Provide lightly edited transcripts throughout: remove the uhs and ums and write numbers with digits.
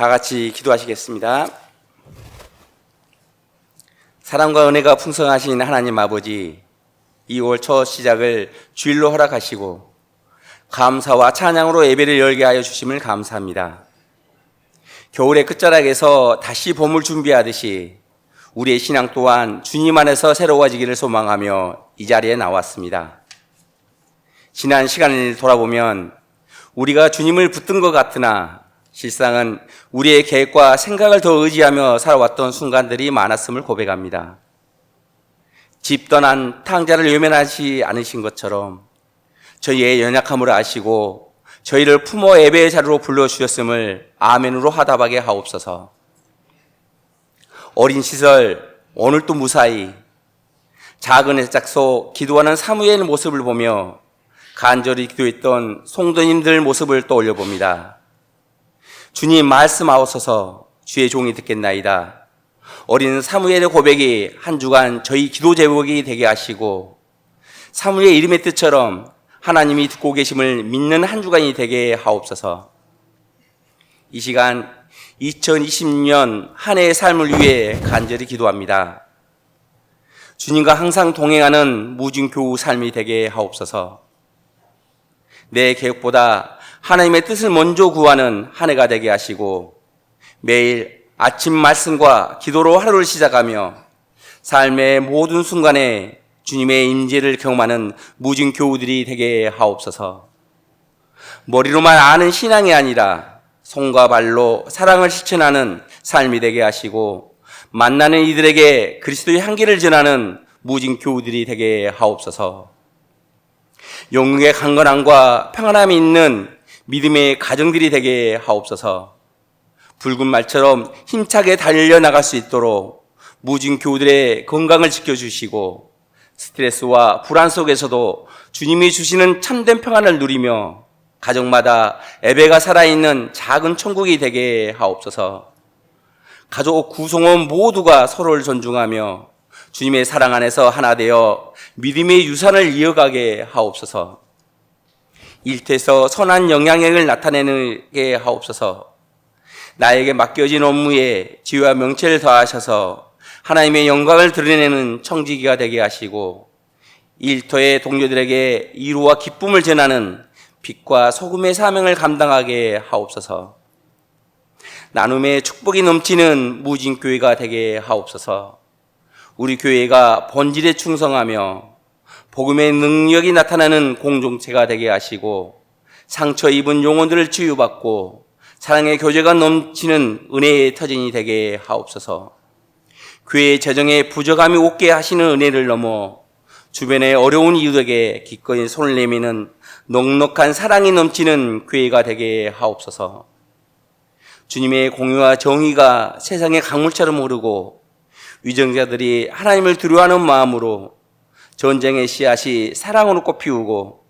다 같이 기도하시겠습니다. 사랑과 은혜가 풍성하신 하나님 아버지, 2월 첫 시작을 주일로 허락하시고 감사와 찬양으로 예배를 열게 하여 주심을 감사합니다. 겨울의 끝자락에서 다시 봄을 준비하듯이 우리의 신앙 또한 주님 안에서 새로워지기를 소망하며 이 자리에 나왔습니다. 지난 시간을 돌아보면 우리가 주님을 붙든 것 같으나 실상은 우리의 계획과 생각을 더 의지하며 살아왔던 순간들이 많았음을 고백합니다. 집 떠난 탕자를 외면하지 않으신 것처럼 저희의 연약함을 아시고 저희를 품어 예배의 자리로 불러주셨음을 아멘으로 화답하게 하옵소서. 어린 시절 오늘도 무사히 작은 애짝 속 기도하는 사무엘 모습을 보며 간절히 기도했던 성도님들 모습을 떠올려 봅니다. 주님 말씀하옵소서. 주의 종이 듣겠나이다. 어린 사무엘의 고백이 한 주간 저희 기도 제목이 되게 하시고 사무엘 이름의 뜻처럼 하나님이 듣고 계심을 믿는 한 주간이 되게 하옵소서. 이 시간 2020년 한 해의 삶을 위해 간절히 기도합니다. 주님과 항상 동행하는 무증교우 삶이 되게 하옵소서. 내 계획보다 하나님의 뜻을 먼저 구하는 한 해가 되게 하시고 매일 아침 말씀과 기도로 하루를 시작하며 삶의 모든 순간에 주님의 임재를 경험하는 무증교우들이 되게 하옵소서. 머리로만 아는 신앙이 아니라 손과 발로 사랑을 실천하는 삶이 되게 하시고 만나는 이들에게 그리스도의 향기를 전하는 무증교우들이 되게 하옵소서. 영육의 강건함과 평안함이 있는 믿음의 가정들이 되게 하옵소서. 붉은 말처럼 힘차게 달려나갈 수 있도록 무증교우들의 건강을 지켜주시고 스트레스와 불안 속에서도 주님이 주시는 참된 평안을 누리며 가정마다 예배가 살아있는 작은 천국이 되게 하옵소서. 가족 구성원 모두가 서로를 존중하며 주님의 사랑 안에서 하나 되어 믿음의 유산을 이어가게 하옵소서. 일터에서 선한 영향력을 나타내게 하옵소서. 나에게 맡겨진 업무에 지혜와 명철을 더하셔서 하나님의 영광을 드러내는 청지기가 되게 하시고 일터의 동료들에게 위로와 기쁨을 전하는 빛과 소금의 사명을 감당하게 하옵소서. 나눔의 축복이 넘치는 무증교회가 되게 하옵소서. 우리 교회가 본질에 충성하며 복음의 능력이 나타나는 공동체가 되게 하시고 상처 입은 영혼들을 치유받고 사랑의 교제가 넘치는 은혜의 터전이 되게 하옵소서. 교회의 재정에 부족함이 없게 하시는 은혜를 넘어 주변의 어려운 이웃에게 기꺼이 손을 내미는 넉넉한 사랑이 넘치는 교회가 되게 하옵소서. 주님의 공의와 정의가 세상의 강물처럼 흐르고 위정자들이 하나님을 두려워하는 마음으로 전쟁의 씨앗이 사랑으로 꽃피우고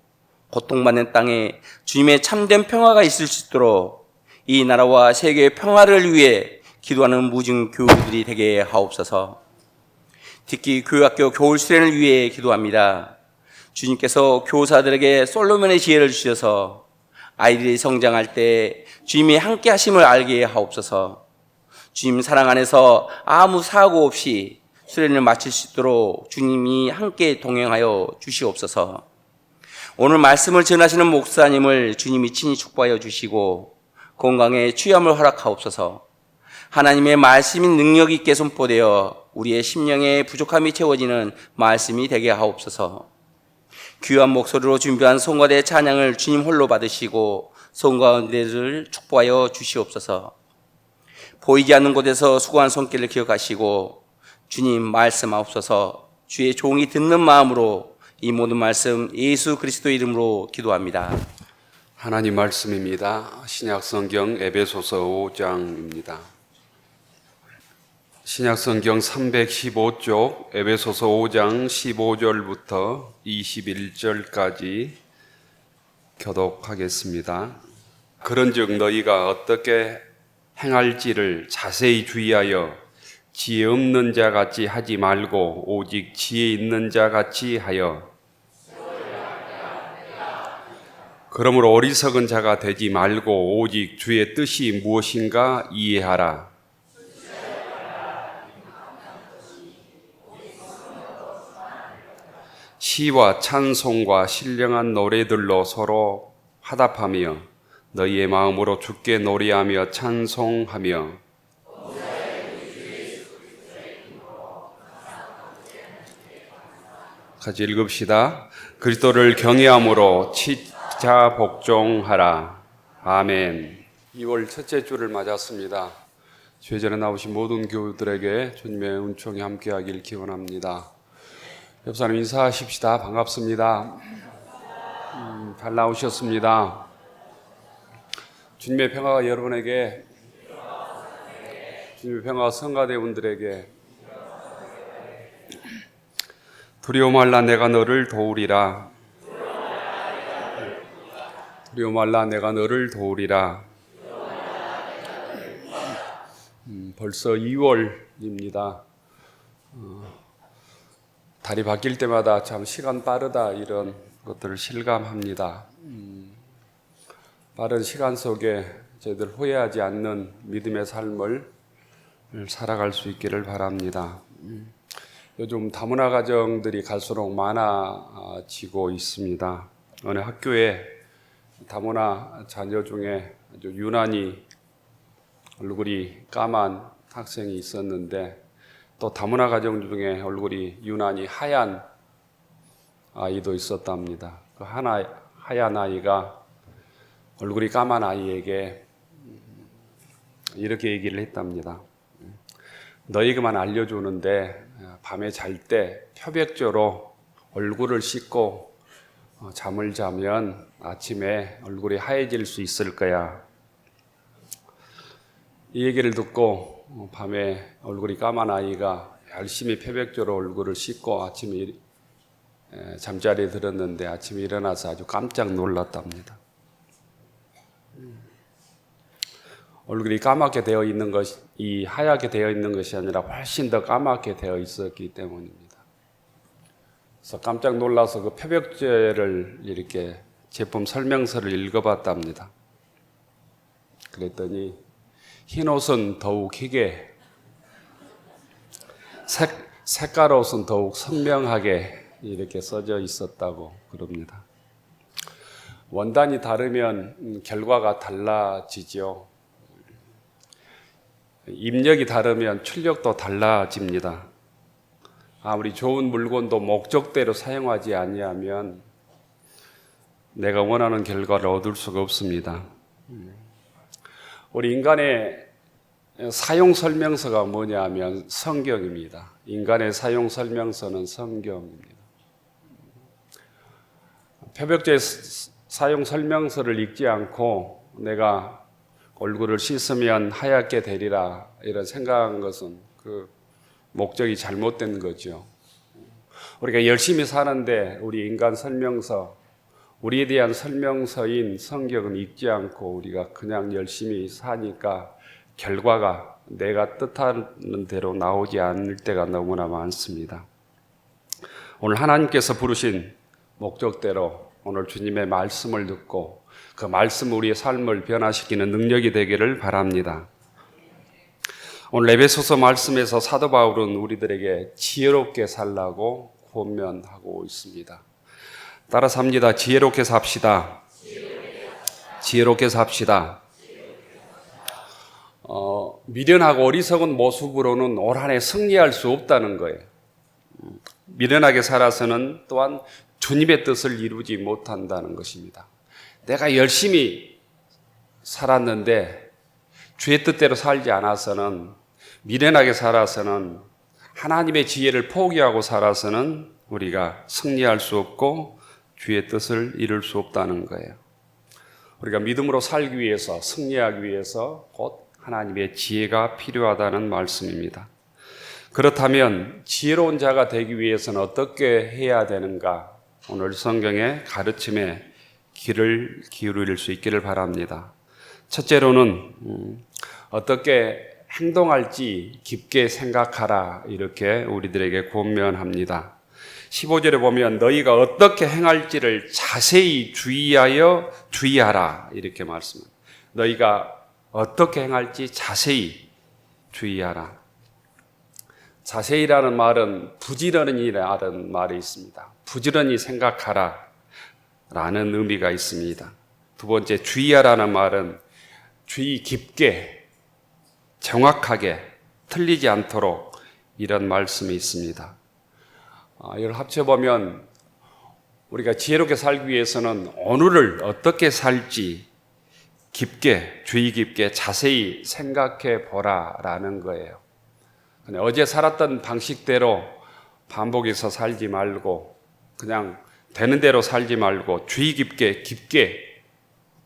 고통받는 땅에 주님의 참된 평화가 있을 수 있도록 이 나라와 세계의 평화를 위해 기도하는 무증교우들이 되게 하옵소서. 특히 교회학교 교울 수련을 위해 기도합니다. 주님께서 교사들에게 솔로몬의 지혜를 주셔서 아이들이 성장할 때 주님이 함께 하심을 알게 하옵소서. 주님 사랑 안에서 아무 사고 없이 수련을 마칠 수 있도록 주님이 함께 동행하여 주시옵소서. 오늘 말씀을 전하시는 목사님을 주님이 친히 축복하여 주시고 건강에 취함을 허락하옵소서. 하나님의 말씀이 능력 있게 선포되어 우리의 심령의 부족함이 채워지는 말씀이 되게 하옵소서. 귀한 목소리로 준비한 송가대 찬양을 주님 홀로 받으시고 송가대를 축복하여 주시옵소서. 보이지 않는 곳에서 수고한 손길을 기억하시고 주님 말씀하옵소서. 주의 종이 듣는 마음으로 이 모든 말씀 예수 그리스도 이름으로 기도합니다. 하나님 말씀입니다. 신약성경 에베소서 5장입니다. 신약성경 315쪽 에베소서 5장 15절부터 21절까지 교독하겠습니다. 그런즉 너희가 어떻게 행할지를 자세히 주의하여 지혜 없는 자 같이 하지 말고 오직 지혜 있는 자 같이 하여 그러므로 어리석은 자가 되지 말고 오직 주의 뜻이 무엇인가 이해하라. 시와 찬송과 신령한 노래들로 서로 화답하며 너희의 마음으로 주께 노래하며 찬송하며 같이 읽읍시다. 그리스도를 경외함으로 치자 복종하라. 아멘. 2월 첫째 주를 맞았습니다. 주의 전에 나오신 모든 교우들에게 주님의 은총이 함께하길 기원합니다. 옆 사람 인사하십시다. 반갑습니다. 잘 나오셨습니다. 주님의 평화가 여러분에게, 주님의 평화가 성가대원들에게, 두려워 말라 내가 너를 도우리라. 두려워 말라 내가 너를 도우리라. 벌써 2월입니다. 달이 바뀔 때마다 참 시간 빠르다 이런 것들을 실감합니다. 빠른 시간 속에 저희들 후회하지 않는 믿음의 삶을 살아갈 수 있기를 바랍니다. 요즘 다문화 가정들이 갈수록 많아지고 있습니다. 어느 학교에 다문화 자녀 중에 아주 유난히 얼굴이 까만 학생이 있었는데 또 다문화 가정 중에 얼굴이 유난히 하얀 아이도 있었답니다. 그 하얀 아이가 얼굴이 까만 아이에게 이렇게 얘기를 했답니다. 너희가만 알려주는데 밤에 잘 때 표백조로 얼굴을 씻고 잠을 자면 아침에 얼굴이 하얘질 수 있을 거야. 이 얘기를 듣고 밤에 얼굴이 까만 아이가 열심히 표백조로 얼굴을 씻고 아침에 잠자리에 들었는데 아침에 일어나서 아주 깜짝 놀랐답니다. 얼굴이 까맣게 되어 있는 것이 하얗게 되어 있는 것이 아니라 훨씬 더 까맣게 되어 있었기 때문입니다. 그래서 깜짝 놀라서 그 표백제를 이렇게 제품 설명서를 읽어봤답니다. 그랬더니 흰 옷은 더욱 희게, 색깔 옷은 더욱 선명하게 이렇게 써져 있었다고 그럽니다. 원단이 다르면 결과가 달라지죠. 입력이 다르면 출력도 달라집니다. 아무리 좋은 물건도 목적대로 사용하지 아니하면 내가 원하는 결과를 얻을 수가 없습니다. 우리 인간의 사용 설명서가 뭐냐 하면 성경입니다. 인간의 사용 설명서는 성경입니다. 표백제 사용 설명서를 읽지 않고 내가 얼굴을 씻으면 하얗게 되리라 이런 생각한 것은 그 목적이 잘못된 거죠. 우리가 열심히 사는데 우리 인간 설명서, 우리에 대한 설명서인 성경은 읽지 않고 우리가 그냥 열심히 사니까 결과가 내가 뜻하는 대로 나오지 않을 때가 너무나 많습니다. 오늘 하나님께서 부르신 목적대로 오늘 주님의 말씀을 듣고 그 말씀 우리의 삶을 변화시키는 능력이 되기를 바랍니다. 오늘 에베소서 말씀에서 사도 바울은 우리들에게 지혜롭게 살라고 권면하고 있습니다. 따라서 합니다. 지혜롭게 삽시다. 지혜롭게 삽시다. 미련하고 어리석은 모습으로는 올 한 해 승리할 수 없다는 거예요. 미련하게 살아서는 또한 주님의 뜻을 이루지 못한다는 것입니다. 내가 열심히 살았는데 주의 뜻대로 살지 않아서는, 미련하게 살아서는, 하나님의 지혜를 포기하고 살아서는 우리가 승리할 수 없고 주의 뜻을 이룰 수 없다는 거예요. 우리가 믿음으로 살기 위해서, 승리하기 위해서 곧 하나님의 지혜가 필요하다는 말씀입니다. 그렇다면 지혜로운 자가 되기 위해서는 어떻게 해야 되는가? 오늘 성경의 가르침에 귀를 기울일 수 있기를 바랍니다. 첫째로는 어떻게 행동할지 깊게 생각하라 이렇게 우리들에게 권면합니다. 15절에 보면 너희가 어떻게 행할지를 자세히 주의하라 이렇게 말씀합니다. 너희가 어떻게 행할지 자세히 주의하라. 자세히라는 말은 부지런히라는 말이 있습니다. 부지런히 생각하라 라는 의미가 있습니다. 두 번째, 주의하라는 말은 주의 깊게 정확하게 틀리지 않도록 이런 말씀이 있습니다. 이걸 합쳐보면 우리가 지혜롭게 살기 위해서는 오늘을 어떻게 살지 깊게, 주의 깊게 자세히 생각해 보라라는 거예요. 어제 살았던 방식대로 반복해서 살지 말고 그냥 되는 대로 살지 말고 주의 깊게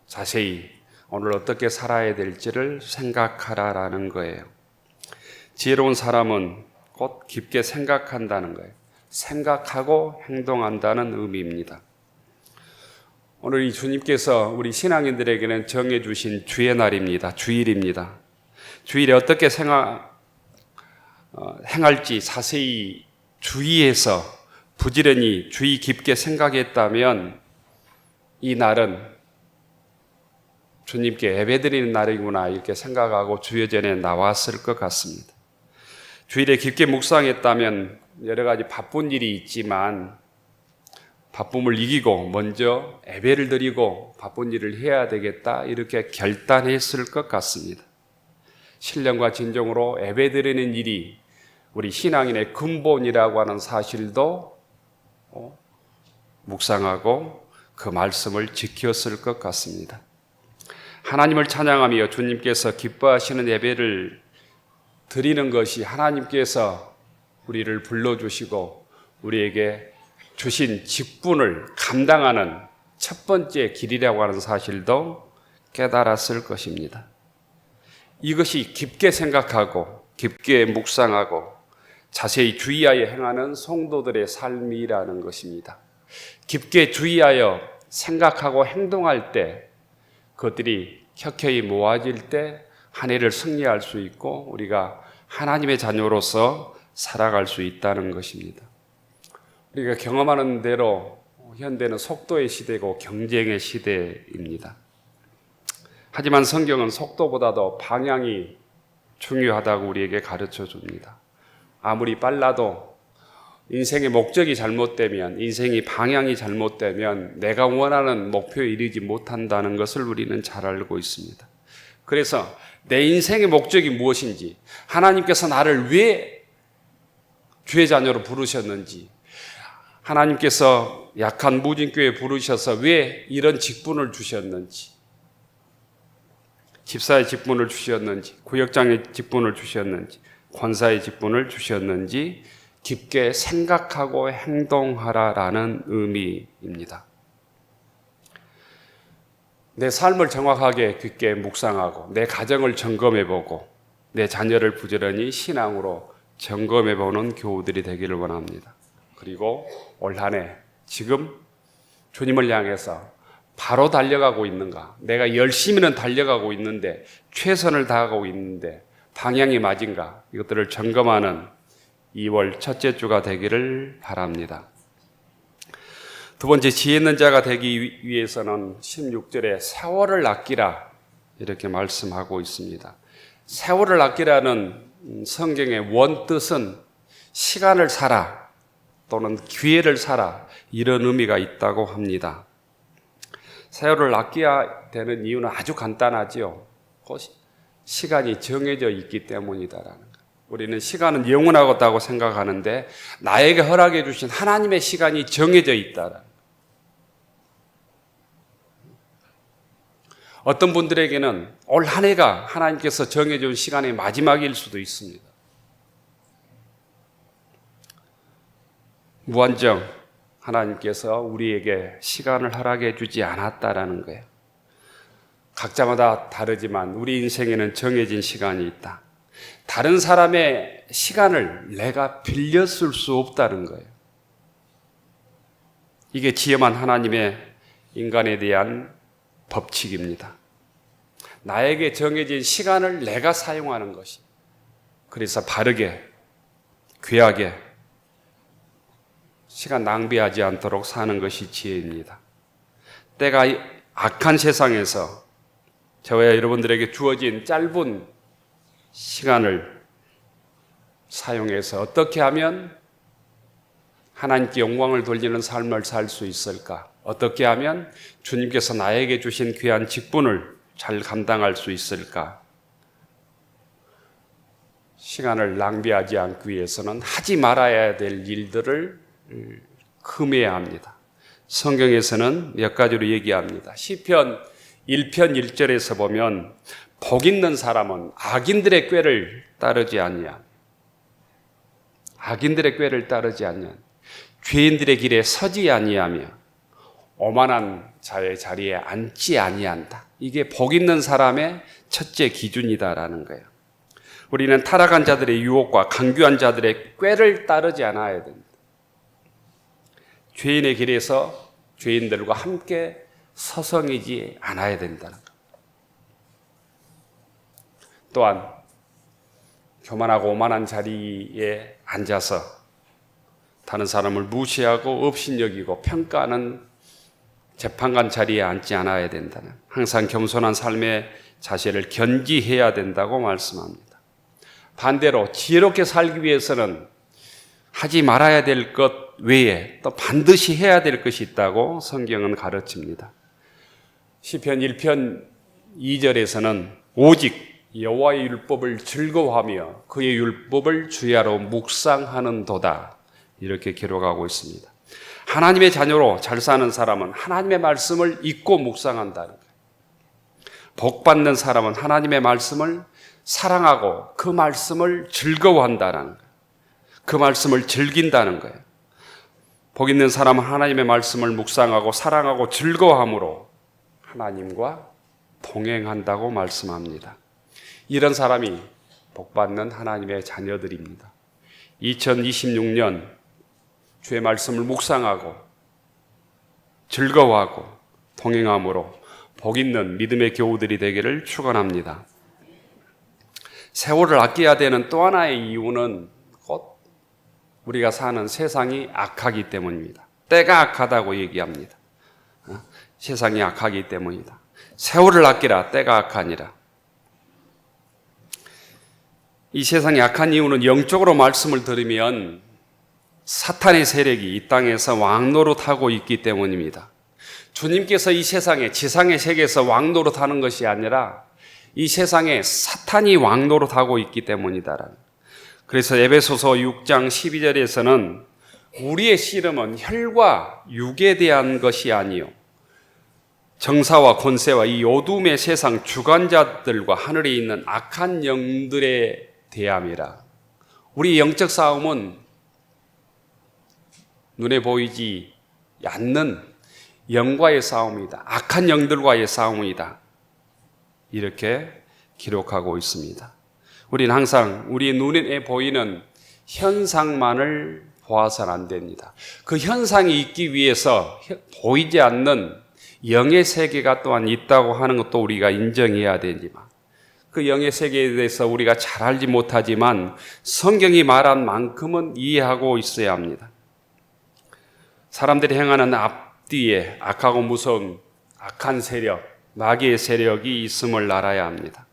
자세히 오늘 어떻게 살아야 될지를 생각하라라는 거예요. 지혜로운 사람은 곧 깊게 생각한다는 거예요. 생각하고 행동한다는 의미입니다. 오늘 이 주님께서 우리 신앙인들에게는 정해주신 주의 날입니다. 주일입니다. 주일에 어떻게 행할지 자세히 주의해서 부지런히 주의 깊게 생각했다면 이 날은 주님께 예배드리는 날이구나 이렇게 생각하고 주여전에 나왔을 것 같습니다. 주일에 깊게 묵상했다면 여러 가지 바쁜 일이 있지만 바쁨을 이기고 먼저 예배를 드리고 바쁜 일을 해야 되겠다 이렇게 결단했을 것 같습니다. 신령과 진정으로 예배 드리는 일이 우리 신앙인의 근본이라고 하는 사실도 묵상하고 그 말씀을 지켰을 것 같습니다. 하나님을 찬양하며 주님께서 기뻐하시는 예배를 드리는 것이 하나님께서 우리를 불러주시고 우리에게 주신 직분을 감당하는 첫 번째 길이라고 하는 사실도 깨달았을 것입니다. 이것이 깊게 생각하고 깊게 묵상하고 자세히 주의하여 행하는 성도들의 삶이라는 것입니다. 깊게 주의하여 생각하고 행동할 때 그것들이 켜켜이 모아질 때 한 해를 승리할 수 있고 우리가 하나님의 자녀로서 살아갈 수 있다는 것입니다. 우리가 경험하는 대로 현대는 속도의 시대고 경쟁의 시대입니다. 하지만 성경은 속도보다도 방향이 중요하다고 우리에게 가르쳐 줍니다. 아무리 빨라도 인생의 목적이 잘못되면, 인생의 방향이 잘못되면 내가 원하는 목표에 이르지 못한다는 것을 우리는 잘 알고 있습니다. 그래서 내 인생의 목적이 무엇인지, 하나님께서 나를 왜 주의 자녀로 부르셨는지, 하나님께서 약한 무진교회에 부르셔서 왜 이런 직분을 주셨는지, 집사의 직분을 주셨는지, 구역장의 직분을 주셨는지, 권사의 직분을 주셨는지 깊게 생각하고 행동하라라는 의미입니다. 내 삶을 정확하게 깊게 묵상하고 내 가정을 점검해보고 내 자녀를 부지런히 신앙으로 점검해보는 교우들이 되기를 원합니다. 그리고 올 한 해 지금 주님을 향해서 바로 달려가고 있는가, 내가 열심히는 달려가고 있는데 최선을 다하고 있는데 방향이 맞은가, 이것들을 점검하는 2월 첫째 주가 되기를 바랍니다. 두 번째, 지혜 있는 자가 되기 위해서는 16절에 세월을 아끼라 이렇게 말씀하고 있습니다. 세월을 아끼라는 성경의 원뜻은 시간을 사라 또는 기회를 사라 이런 의미가 있다고 합니다. 세월을 아껴야 되는 이유는 아주 간단하지요. 시간이 정해져 있기 때문이다라는 것. 우리는 시간은 영원하다고 생각하는데 나에게 허락해 주신 하나님의 시간이 정해져 있다라는 것. 어떤 분들에게는 올 한 해가 하나님께서 정해준 시간의 마지막일 수도 있습니다. 무한정 하나님께서 우리에게 시간을 허락해 주지 않았다라는 거예요. 각자마다 다르지만 우리 인생에는 정해진 시간이 있다. 다른 사람의 시간을 내가 빌렸을 수 없다는 거예요. 이게 지혜만 하나님의 인간에 대한 법칙입니다. 나에게 정해진 시간을 내가 사용하는 것이, 그래서 바르게, 귀하게 시간 낭비하지 않도록 사는 것이 지혜입니다. 때가 악한 세상에서 저와 여러분들에게 주어진 짧은 시간을 사용해서 어떻게 하면 하나님께 영광을 돌리는 삶을 살 수 있을까? 어떻게 하면 주님께서 나에게 주신 귀한 직분을 잘 감당할 수 있을까? 시간을 낭비하지 않기 위해서는 하지 말아야 될 일들을 금해야 합니다. 성경에서는 몇 가지로 얘기합니다. 시편 1편 1절에서 보면 복 있는 사람은 악인들의 꾀를 따르지 아니함. 악인들의 꾀를 따르지 아니함. 죄인들의 길에 서지 아니하며 오만한 자의 자리에 앉지 아니한다. 이게 복 있는 사람의 첫째 기준이다라는 거예요. 우리는 타락한 자들의 유혹과 강교한 자들의 꾀를 따르지 않아야 됩니다. 죄인의 길에서 죄인들과 함께 서성이지 않아야 된다는 것. 또한 교만하고 오만한 자리에 앉아서 다른 사람을 무시하고 업신여기고 평가하는 재판관 자리에 앉지 않아야 된다는, 항상 겸손한 삶의 자세를 견지해야 된다고 말씀합니다. 반대로 지혜롭게 살기 위해서는 하지 말아야 될 것 외에 또 반드시 해야 될 것이 있다고 성경은 가르칩니다. 시편 1편 2절에서는 오직 여호와의 율법을 즐거워하며 그의 율법을 주야로 묵상하는도다, 이렇게 기록하고 있습니다. 하나님의 자녀로 잘 사는 사람은 하나님의 말씀을 읽고 묵상한다는 거예요. 복 받는 사람은 하나님의 말씀을 사랑하고 그 말씀을 즐거워한다는 거예요. 그 말씀을 즐긴다는 거예요. 복 있는 사람은 하나님의 말씀을 묵상하고 사랑하고 즐거워함으로 하나님과 동행한다고 말씀합니다. 이런 사람이 복받는 하나님의 자녀들입니다. 2026년 주의 말씀을 묵상하고 즐거워하고 동행함으로 복 있는 믿음의 교우들이 되기를 축원합니다. 세월을 아껴야 되는 또 하나의 이유는 곧 우리가 사는 세상이 악하기 때문입니다. 때가 악하다고 얘기합니다. 세상이 악하기 때문이다. 세월을 아끼라, 때가 악하니라. 이 세상이 악한 이유는 영적으로 말씀을 들으면 사탄의 세력이 이 땅에서 왕노릇하고 있기 때문입니다. 주님께서 이 세상에, 지상의 세계에서 왕노릇하는 것이 아니라 이 세상에 사탄이 왕노릇하고 있기 때문이다. 그래서 에베소서 6장 12절에서는 우리의 씨름은 혈과 육에 대한 것이 아니요 정사와 권세와 이 어둠의 세상 주관자들과 하늘에 있는 악한 영들에 대함이라. 우리 영적 싸움은 눈에 보이지 않는 영과의 싸움이다. 악한 영들과의 싸움이다. 이렇게 기록하고 있습니다. 우리는 항상 우리 눈에 보이는 현상만을 보아서는 안 됩니다. 그 현상이 있기 위해서 보이지 않는 영의 세계가 또한 있다고 하는 것도 우리가 인정해야 되지만, 그 영의 세계에 대해서 우리가 잘 알지 못하지만 성경이 말한 만큼은 이해하고 있어야 합니다. 사람들이 행하는 앞뒤에 악하고 무서운 악한 세력, 마귀의 세력이 있음을 알아야 합니다.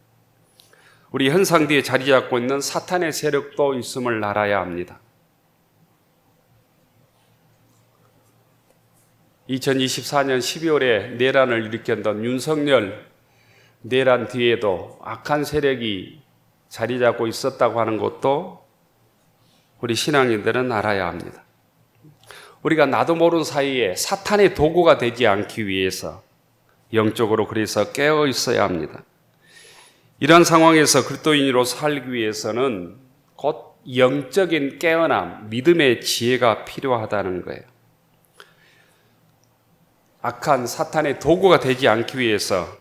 우리 현상 뒤에 자리 잡고 있는 사탄의 세력도 있음을 알아야 합니다. 2024년 12월에 내란을 일으켰던 윤석열 내란 뒤에도 악한 세력이 자리 잡고 있었다고 하는 것도 우리 신앙인들은 알아야 합니다. 우리가 나도 모르는 사이에 사탄의 도구가 되지 않기 위해서 영적으로 그래서 깨어 있어야 합니다. 이런 상황에서 그리스도인으로 살기 위해서는 곧 영적인 깨어남, 믿음의 지혜가 필요하다는 거예요. 악한 사탄의 도구가 되지 않기 위해서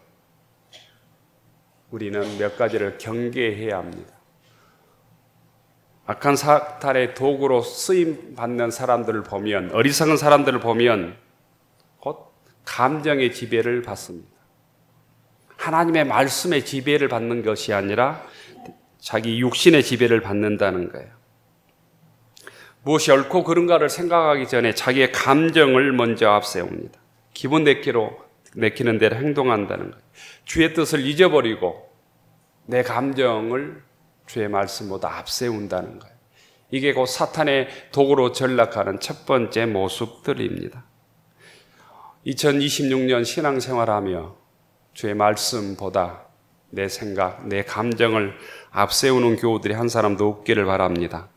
우리는 몇 가지를 경계해야 합니다. 악한 사탄의 도구로 쓰임받는 사람들을 보면, 어리석은 사람들을 보면 곧 감정의 지배를 받습니다. 하나님의 말씀의 지배를 받는 것이 아니라 자기 육신의 지배를 받는다는 거예요. 무엇이 옳고 그른가를 생각하기 전에 자기의 감정을 먼저 앞세웁니다. 기분 내키는 대로 행동한다는 거예요. 주의 뜻을 잊어버리고 내 감정을 주의 말씀보다 앞세운다는 거예요. 이게 곧 사탄의 도구로 전락하는 첫 번째 모습들입니다. 2026년 신앙생활하며 주의 말씀보다 내 생각, 내 감정을 앞세우는 교우들이 한 사람도 없기를 바랍니다.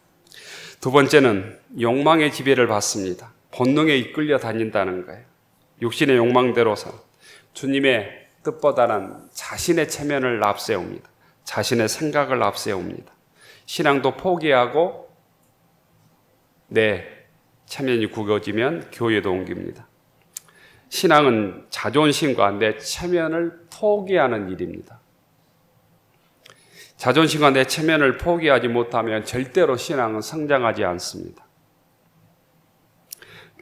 두 번째는 욕망의 지배를 받습니다. 본능에 이끌려 다닌다는 거예요. 육신의 욕망대로서 주님의 뜻보다는 자신의 체면을 앞세웁니다. 자신의 생각을 앞세웁니다. 신앙도 포기하고 내 체면이 굳어지면 교회도 옮깁니다. 신앙은 자존심과 내 체면을 포기하는 일입니다. 자존심과 내 체면을 포기하지 못하면 절대로 신앙은 성장하지 않습니다.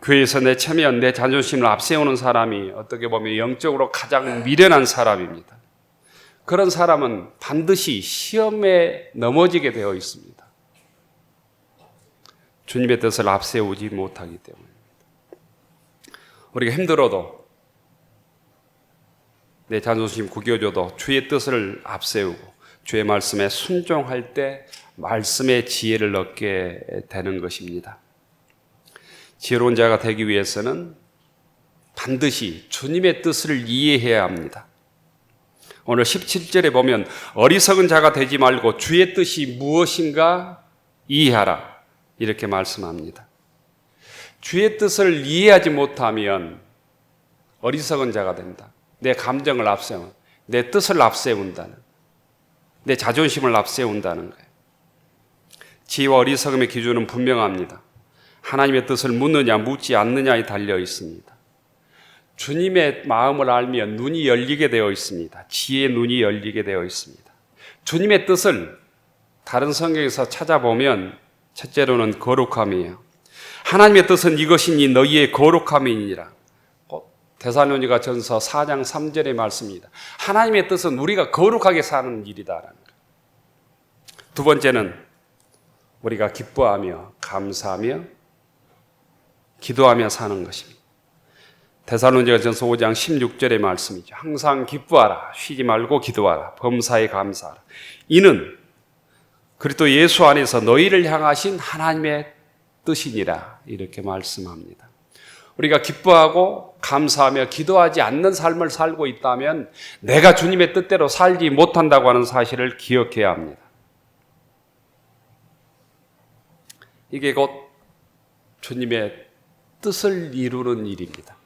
교회에서 내 체면, 내 자존심을 앞세우는 사람이 어떻게 보면 영적으로 가장 미련한 사람입니다. 그런 사람은 반드시 시험에 넘어지게 되어 있습니다. 주님의 뜻을 앞세우지 못하기 때문입니다. 우리가 힘들어도 내 자존심 구겨져도 주의 뜻을 앞세우고 주의 말씀에 순종할 때 말씀의 지혜를 얻게 되는 것입니다. 지혜로운 자가 되기 위해서는 반드시 주님의 뜻을 이해해야 합니다. 오늘 17절에 보면 어리석은 자가 되지 말고 주의 뜻이 무엇인가 이해하라 이렇게 말씀합니다. 주의 뜻을 이해하지 못하면 어리석은 자가 된다. 내 감정을 앞세운, 내 뜻을 앞세운다는, 내 자존심을 앞세운다는 거예요. 지혜와 어리석음의 기준은 분명합니다. 하나님의 뜻을 묻느냐 묻지 않느냐에 달려 있습니다. 주님의 마음을 알면 눈이 열리게 되어 있습니다. 지혜의 눈이 열리게 되어 있습니다. 주님의 뜻을 다른 성경에서 찾아보면 첫째로는 거룩함이에요. 하나님의 뜻은 이것이니 너희의 거룩함이니라. 데살로니가 전서 4장 3절의 말씀입니다. 하나님의 뜻은 우리가 거룩하게 사는 일이다라는 거예요. 두 번째는 우리가 기뻐하며 감사하며 기도하며 사는 것입니다. 데살로니가 전서 5장 16절의 말씀이죠. 항상 기뻐하라. 쉬지 말고 기도하라. 범사에 감사하라. 이는 그리스도 예수 안에서 너희를 향하신 하나님의 뜻이니라. 이렇게 말씀합니다. 우리가 기뻐하고 감사하며 기도하지 않는 삶을 살고 있다면 내가 주님의 뜻대로 살지 못한다고 하는 사실을 기억해야 합니다. 이게 곧 주님의 뜻을 이루는 일입니다.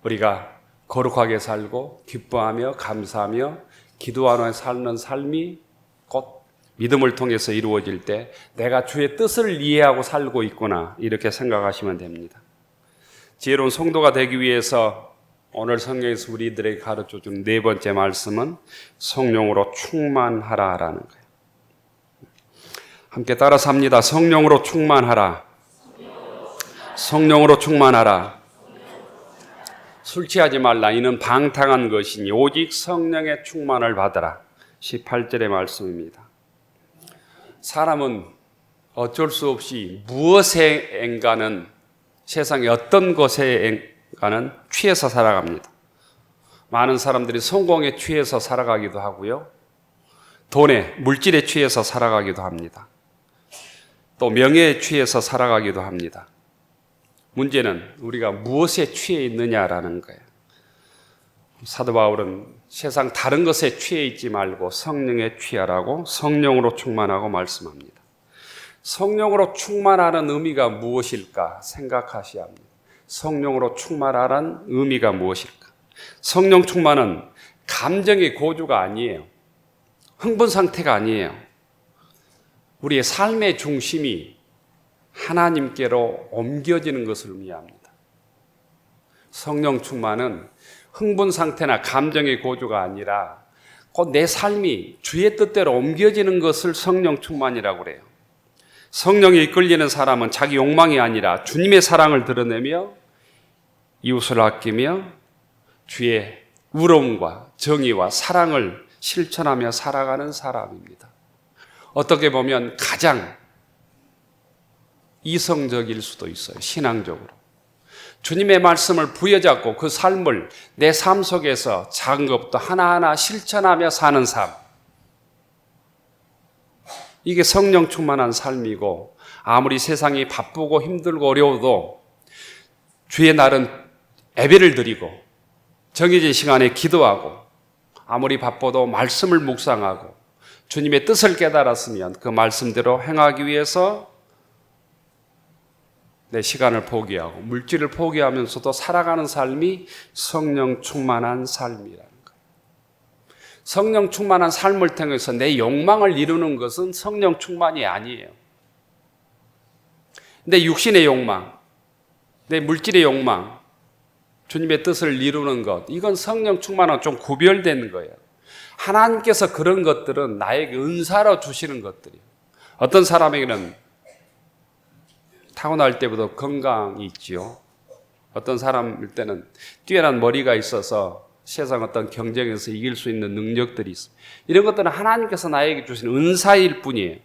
우리가 거룩하게 살고 기뻐하며 감사하며 기도하며 사는 삶이 곧 믿음을 통해서 이루어질 때 내가 주의 뜻을 이해하고 살고 있구나 이렇게 생각하시면 됩니다. 지혜로운 성도가 되기 위해서 오늘 성경에서 우리들에게 가르쳐준 네 번째 말씀은 성령으로 충만하라라는 거예요. 함께 따라서 합니다. 성령으로 충만하라. 성령으로 충만하라. 술 취하지 말라. 이는 방탕한 것이니 오직 성령의 충만을 받으라. 18절의 말씀입니다. 사람은 어쩔 수 없이 무엇에인가는 세상의 어떤 것에인가는 취해서 살아갑니다. 많은 사람들이 성공에 취해서 살아가기도 하고요. 돈에, 물질에 취해서 살아가기도 합니다. 또 명예에 취해서 살아가기도 합니다. 문제는 우리가 무엇에 취해 있느냐라는 거예요. 사도 바울은 세상 다른 것에 취해 있지 말고 성령에 취하라고 성령으로 충만하고 말씀합니다. 성령으로 충만하는 의미가 무엇일까 생각하셔야 합니다. 성령으로 충만하라는 의미가 무엇일까? 성령 충만은 감정의 고주가 아니에요. 흥분 상태가 아니에요. 우리의 삶의 중심이 하나님께로 옮겨지는 것을 의미합니다. 성령 충만은 흥분 상태나 감정의 고주가 아니라 곧 내 삶이 주의 뜻대로 옮겨지는 것을 성령 충만이라고 그래요. 성령에 이끌리는 사람은 자기 욕망이 아니라 주님의 사랑을 드러내며 이웃을 아끼며 주의 의로움과 정의와 사랑을 실천하며 살아가는 사람입니다. 어떻게 보면 가장 이성적일 수도 있어요. 신앙적으로. 주님의 말씀을 부여잡고 그 삶을 내 삶 속에서 작은 것부터 하나하나 실천하며 사는 삶. 이게 성령 충만한 삶이고, 아무리 세상이 바쁘고 힘들고 어려워도 주의 날은 예배를 드리고 정해진 시간에 기도하고, 아무리 바빠도 말씀을 묵상하고 주님의 뜻을 깨달았으면 그 말씀대로 행하기 위해서 내 시간을 포기하고 물질을 포기하면서도 살아가는 삶이 성령 충만한 삶이라는 거예요. 성령 충만한 삶을 통해서 내 욕망을 이루는 것은 성령 충만이 아니에요. 내 육신의 욕망, 내 물질의 욕망, 주님의 뜻을 이루는 것, 이건 성령 충만하고 좀 구별된 거예요. 하나님께서 그런 것들은 나에게 은사로 주시는 것들이에요. 어떤 사람에게는 타고날 때부터 건강이 있지요. 어떤 사람일 때는 뛰어난 머리가 있어서 세상 어떤 경쟁에서 이길 수 있는 능력들이 있습니다. 이런 것들은 하나님께서 나에게 주신 은사일 뿐이에요.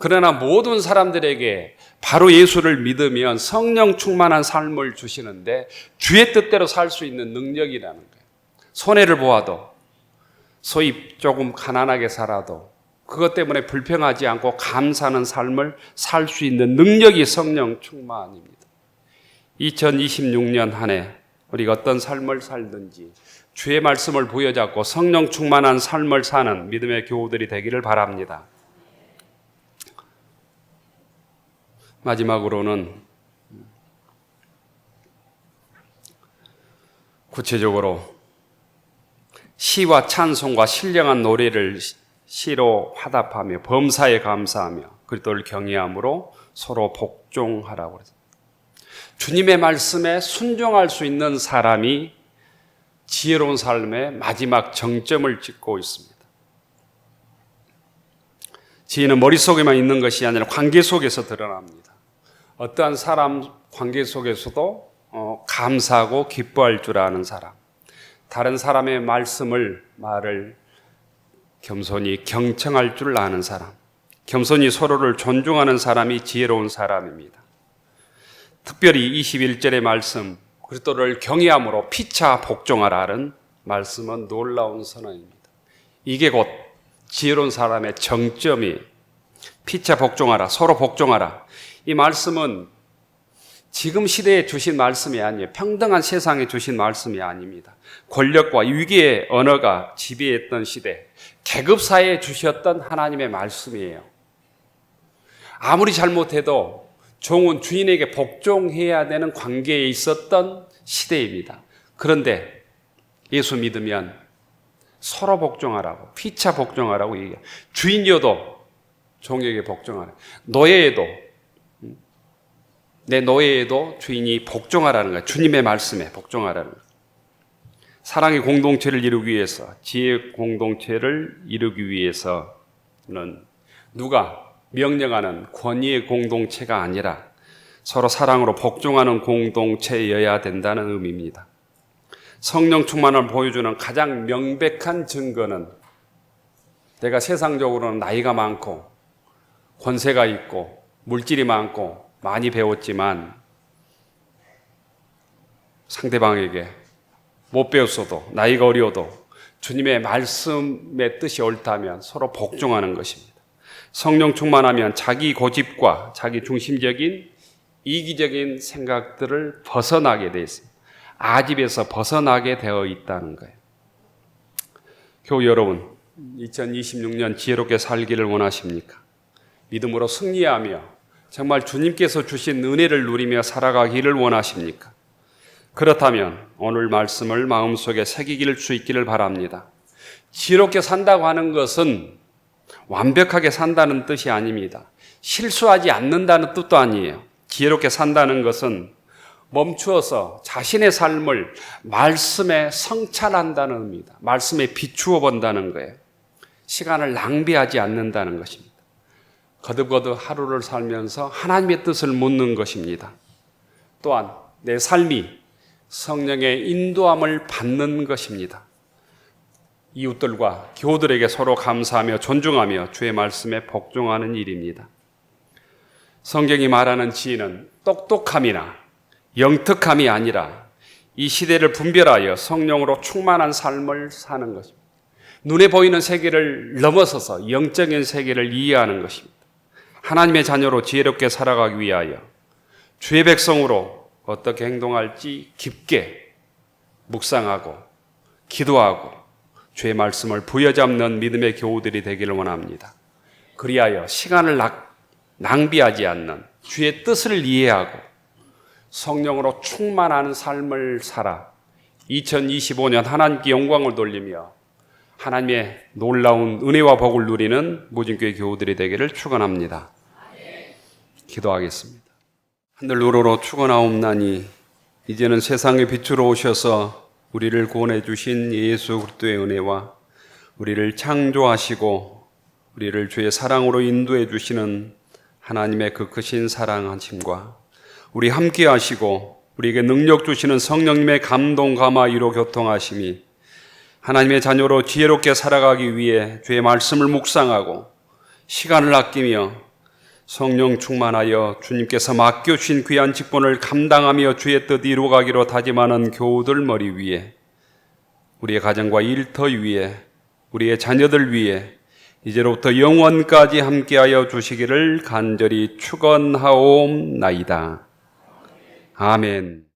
그러나 모든 사람들에게 바로 예수를 믿으면 성령 충만한 삶을 주시는데 주의 뜻대로 살 수 있는 능력이라는 거예요. 손해를 보아도, 소위 조금 가난하게 살아도 그것 때문에 불평하지 않고 감사하는 삶을 살 수 있는 능력이 성령 충만입니다. 2026년 한 해 우리가 어떤 삶을 살든지 주의 말씀을 부여잡고 성령 충만한 삶을 사는 믿음의 교우들이 되기를 바랍니다. 마지막으로는 구체적으로 시와 찬송과 신령한 노래를 시로 화답하며 범사에 감사하며 그리스도를 경외함으로 서로 복종하라고 그랬습니다. 주님의 말씀에 순종할 수 있는 사람이 지혜로운 삶의 마지막 정점을 찍고 있습니다. 지혜는 머릿속에만 있는 것이 아니라 관계 속에서 드러납니다. 어떠한 사람 관계 속에서도 감사하고 기뻐할 줄 아는 사람, 다른 사람의 말을 겸손히 경청할 줄 아는 사람, 겸손히 서로를 존중하는 사람이 지혜로운 사람입니다. 특별히 21절의 말씀, 그리스도를 경외함으로 피차 복종하라는 말씀은 놀라운 선언입니다. 이게 곧 지혜로운 사람의 정점이에요. 피차 복종하라, 서로 복종하라. 이 말씀은 지금 시대에 주신 말씀이 아니에요. 평등한 세상에 주신 말씀이 아닙니다. 권력과 위기의 언어가 지배했던 시대, 계급사회에 주셨던 하나님의 말씀이에요. 아무리 잘못해도 종은 주인에게 복종해야 되는 관계에 있었던 시대입니다. 그런데 예수 믿으면 서로 복종하라고, 피차 복종하라고 얘기해요. 주인이어도 종에게 복종하라. 내 노예에도 주인이 복종하라는 거예요. 주님의 말씀에 복종하라는 거예요. 사랑의 공동체를 이루기 위해서, 지혜의 공동체를 이루기 위해서는 누가 명령하는 권위의 공동체가 아니라 서로 사랑으로 복종하는 공동체여야 된다는 의미입니다. 성령 충만을 보여주는 가장 명백한 증거는 내가 세상적으로는 나이가 많고 권세가 있고 물질이 많고 많이 배웠지만 상대방에게 못 배웠어도 나이가 어려워도 주님의 말씀의 뜻이 옳다면 서로 복종하는 것입니다. 성령 충만하면 자기 고집과 자기 중심적인 이기적인 생각들을 벗어나게 되어 있습니다. 아집에서 벗어나게 되어 있다는 거예요. 교우 여러분, 2026년 지혜롭게 살기를 원하십니까? 믿음으로 승리하며 정말 주님께서 주신 은혜를 누리며 살아가기를 원하십니까? 그렇다면 오늘 말씀을 마음속에 새기길 수 있기를 바랍니다. 지혜롭게 산다고 하는 것은 완벽하게 산다는 뜻이 아닙니다. 실수하지 않는다는 뜻도 아니에요. 지혜롭게 산다는 것은 멈추어서 자신의 삶을 말씀에 성찰한다는 의미입니다. 말씀에 비추어 본다는 거예요. 시간을 낭비하지 않는다는 것입니다. 거듭거듭 하루를 살면서 하나님의 뜻을 묻는 것입니다. 또한 내 삶이 성령의 인도함을 받는 것입니다. 이웃들과 교우들에게 서로 감사하며 존중하며 주의 말씀에 복종하는 일입니다. 성경이 말하는 지혜는 똑똑함이나 영특함이 아니라 이 시대를 분별하여 성령으로 충만한 삶을 사는 것입니다. 눈에 보이는 세계를 넘어서서 영적인 세계를 이해하는 것입니다. 하나님의 자녀로 지혜롭게 살아가기 위하여 주의 백성으로 어떻게 행동할지 깊게 묵상하고 기도하고 주의 말씀을 부여잡는 믿음의 교우들이 되기를 원합니다. 그리하여 시간을 낭비하지 않는 주의 뜻을 이해하고 성령으로 충만한 삶을 살아 2025년 하나님께 영광을 돌리며 하나님의 놀라운 은혜와 복을 누리는 모진교회 교우들이 되기를 축원합니다. 기도하겠습니다. 하늘 우러러 축원하옵나니 이제는 세상의 빛으로 오셔서 우리를 구원해 주신 예수 그리스도의 은혜와 우리를 창조하시고 우리를 주의 사랑으로 인도해 주시는 하나님의 그 크신 사랑하심과 우리 함께 하시고 우리에게 능력 주시는 성령님의 감동 감화이로 교통하심이 하나님의 자녀로 지혜롭게 살아가기 위해 주의 말씀을 묵상하고 시간을 아끼며 성령 충만하여 주님께서 맡겨주신 귀한 직분을 감당하며 주의 뜻 이루어가기로 다짐하는 교우들 머리 위에 우리의 가정과 일터 위에 우리의 자녀들 위에 이제로부터 영원까지 함께하여 주시기를 간절히 축원하옵나이다. 아멘.